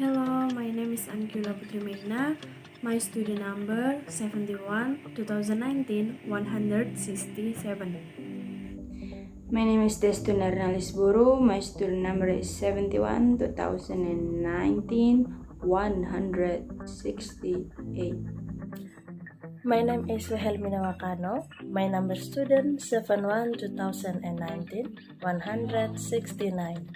Hello, my name is Ankila Putri Megna. My student number 71 2019 167. My name is Destun Ernalis Buru. My student number is 71 2019 168. My name is Helmina Wakano. My number student 71 2019 169.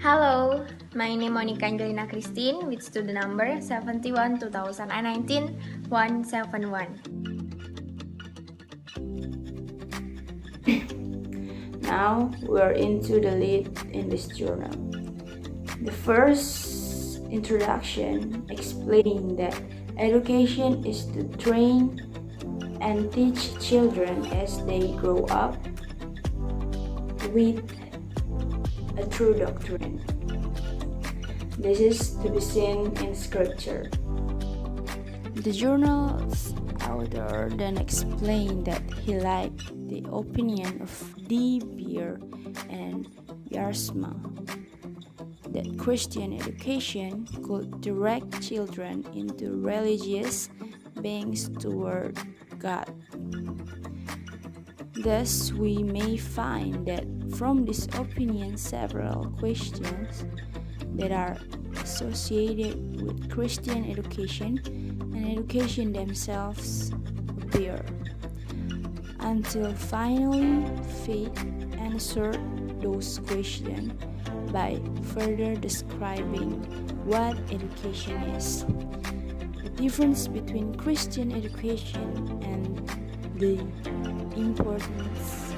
Hello, my name Monica Angelina Christine with student number 71 2019 171. Now we're into the lead in this journal. The first introduction explains that education is to train and teach children as they grow up with a true doctrine. This is to be seen in scripture. The journal's author then explained that he liked the opinion of D. Beer and Jarsma that Christian education could direct children into religious beings toward God. Thus, we may find that from this opinion several questions that are associated with Christian education and education themselves appear, until finally faith answered those questions by further describing what education is, the difference between Christian education and the importance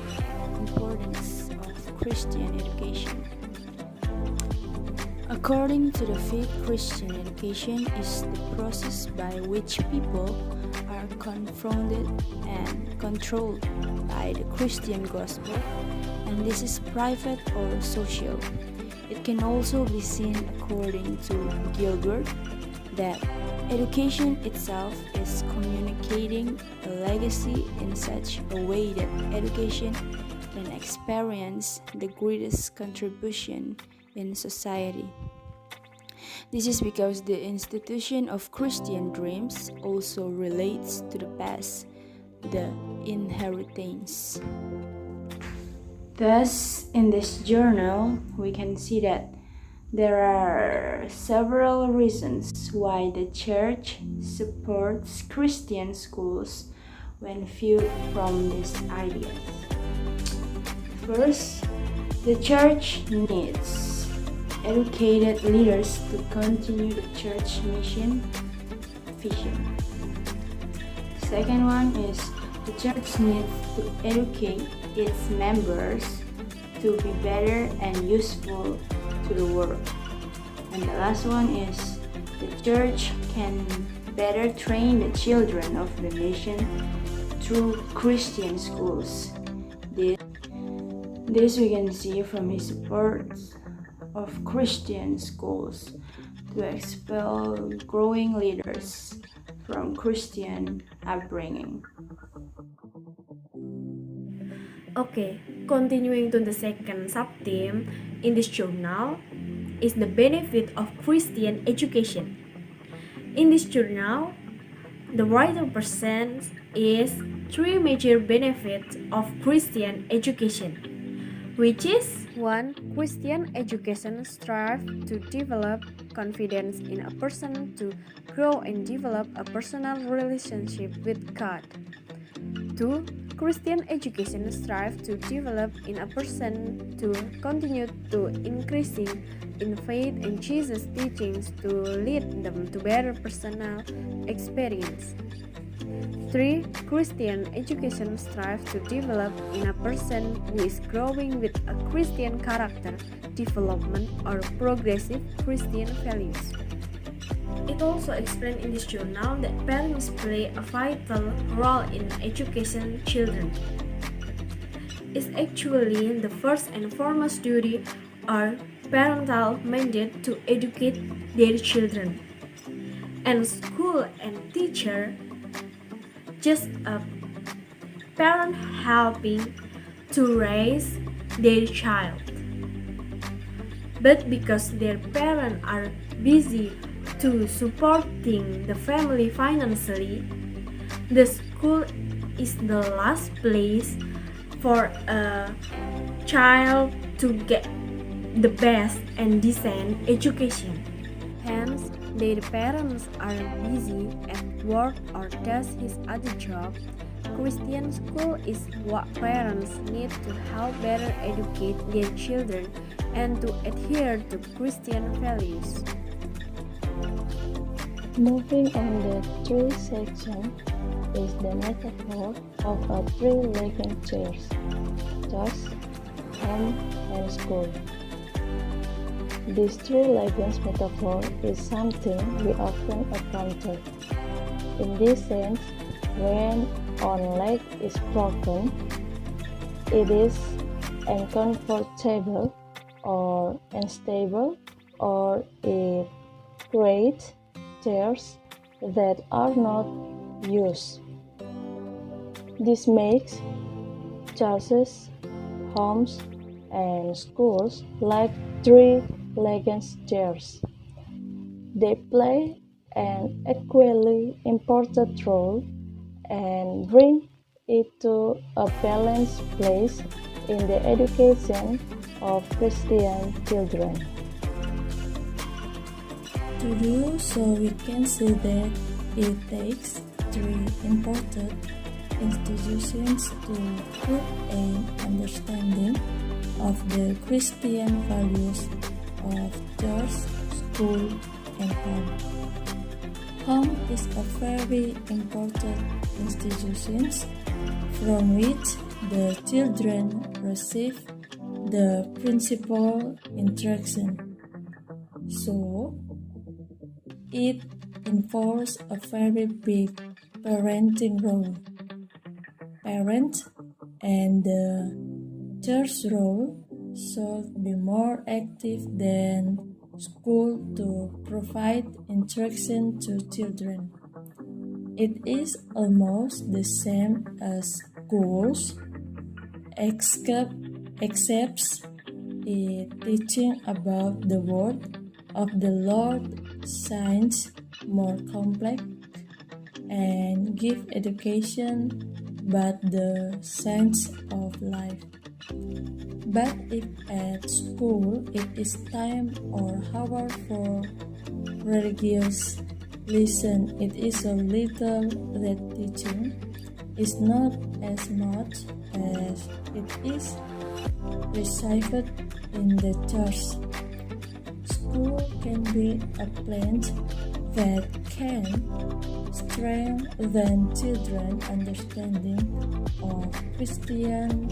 of Christian education. According to the faith, Christian education is the process by which people are confronted and controlled by the Christian gospel, and this is private or social. It can also be seen, according to Gilbert, that education itself is communicating a legacy in such a way that education can experience the greatest contribution in society. This is because the institution of Christian dreams also relates to the past, the inheritance. Thus, in this journal, we can see that there are several reasons why the Church supports Christian schools when viewed from these ideas. First, the Church needs educated leaders to continue the Church mission vision. Second one is the Church needs to educate its members to be better and useful to the world. And the last one is the Church can better train the children of the nation through Christian schools. This we can see from his support of Christian schools to expel growing leaders from Christian upbringing. Okay, continuing to the second sub-theme in this journal is the benefit of Christian education. In this journal, the writer presents is three major benefits of Christian education, which is 1. Christian education strives to develop confidence in a person to grow and develop a personal relationship with God. 2. Christian education strives to develop in a person to continue to increasing in faith and Jesus' teachings to lead them to better personal experience. 3. Christian education strives to develop in a person who is growing with a Christian character development or progressive Christian values. It also explained in this journal that parents play a vital role in educating children. It's actually the first and foremost duty or parental mandate to educate their children. And school and teacher just a parent helping to raise their child. but because their parents are busy to supporting the family financially, the school is the last place for a child to get the best and decent education. Hence, their parents are busy at work or does his other job. Christian school is what parents need to help better educate their children and to adhere to Christian values. Moving on the tree section is the metaphor of a three-legged chair, church, home, and school. This three-legged metaphor is something we often encounter. In this sense, when one leg is broken, it is uncomfortable or unstable, or it creates chairs that are not used. This makes churches, homes, and schools like three-legged chairs. They play an equally important role and bring it to a balanced place in the education of Christian children. To do so, we can see that it takes three important institutions to put an understanding of the Christian values of church, school, and home. Home is a very important institution from which the children receive the principal instruction. So, it involves a very big parenting role. Parents and the church role should be more active than school to provide instruction to children. It is almost the same as schools, except it teaching about the word of the Lord sounds more complex and give education but the sense of life. But if at school it is time or hour for religious lesson, it is a little that teaching is not as much as it is received in the church. School can be a plant that can strengthen children's understanding of Christian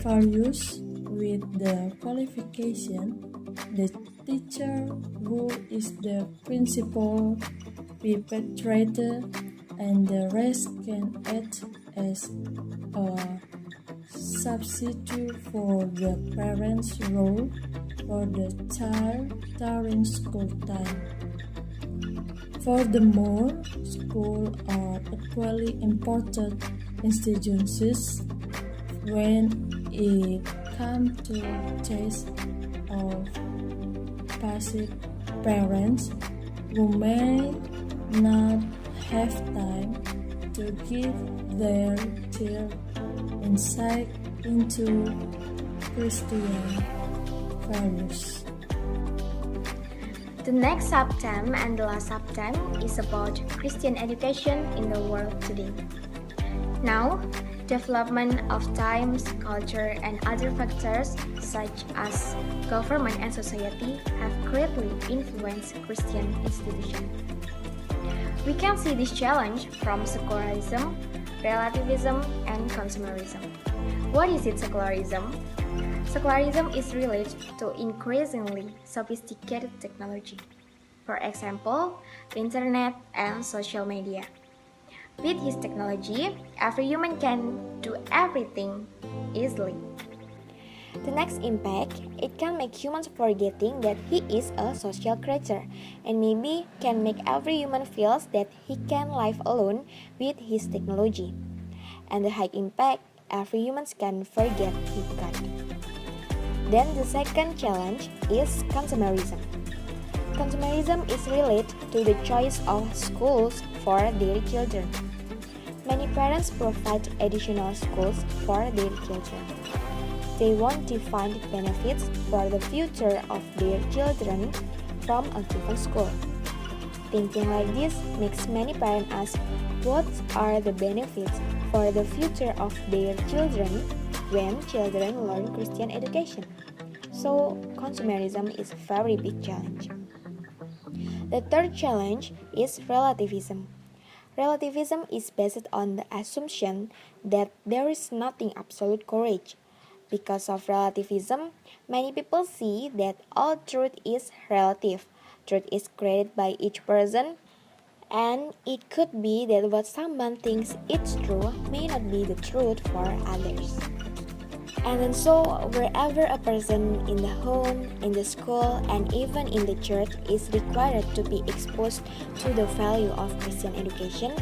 values with the qualification the teacher who is the principal perpetrator and the rest can act as a substitute for the parent's role for the child during school time. Furthermore, schools are equally important institutions when it comes to case of passive parents who may not have time to give their child insight into Christian values. The next subtheme and the last subtheme is about Christian education in the world today. Now, development of times, culture, and other factors such as government and society have greatly influenced Christian institutions. We can see this challenge from secularism, relativism, and consumerism. What is it, secularism? Secularism is related to increasingly sophisticated technology. For example, the internet and social media. With this technology, every human can do everything easily. The next impact, it can make humans forgetting that he is a social creature and maybe can make every human feels that he can live alone with his technology. And the high impact, every human can forget his God. Then the second challenge is consumerism. Consumerism is related to the choice of schools for their children. Many parents provide additional schools for their children. They want to find benefits for the future of their children from a given school. Thinking like this makes many parents ask what are the benefits for the future of their children when children learn Christian education. So, consumerism is a very big challenge. The third challenge is relativism. Relativism is based on the assumption that there is nothing absolute correct. Because of relativism, many people see that all truth is relative. Truth is created by each person, and it could be that what someone thinks is true may not be the truth for others. And then so, wherever a person in the home, in the school, and even in the church is required to be exposed to the value of Christian education,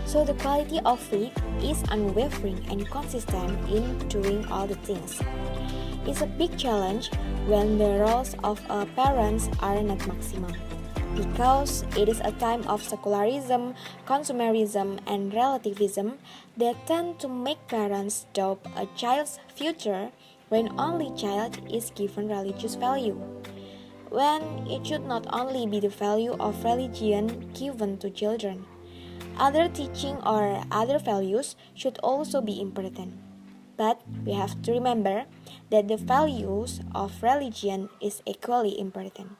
so the quality of faith is unwavering and consistent in doing all the things. It's a big challenge when the roles of parents are not maximum, because it is a time of secularism, consumerism, and relativism that tend to make parents doubt a child's future when only child is given religious value, when it should not only be the value of religion given to children. Other teaching or other values should also be important. But we have to remember that the values of religion is equally important.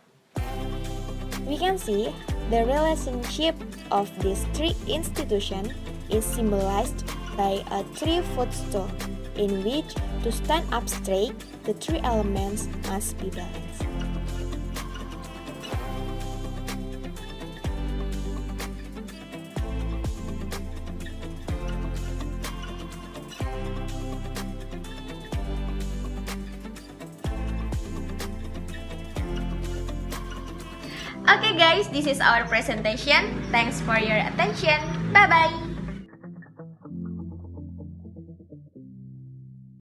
We can see the relationship of these three institutions is symbolized by a 3-foot stool, in which to stand up straight, the three elements must be balanced. Okay guys, this is our presentation. Thanks for your attention. Bye bye.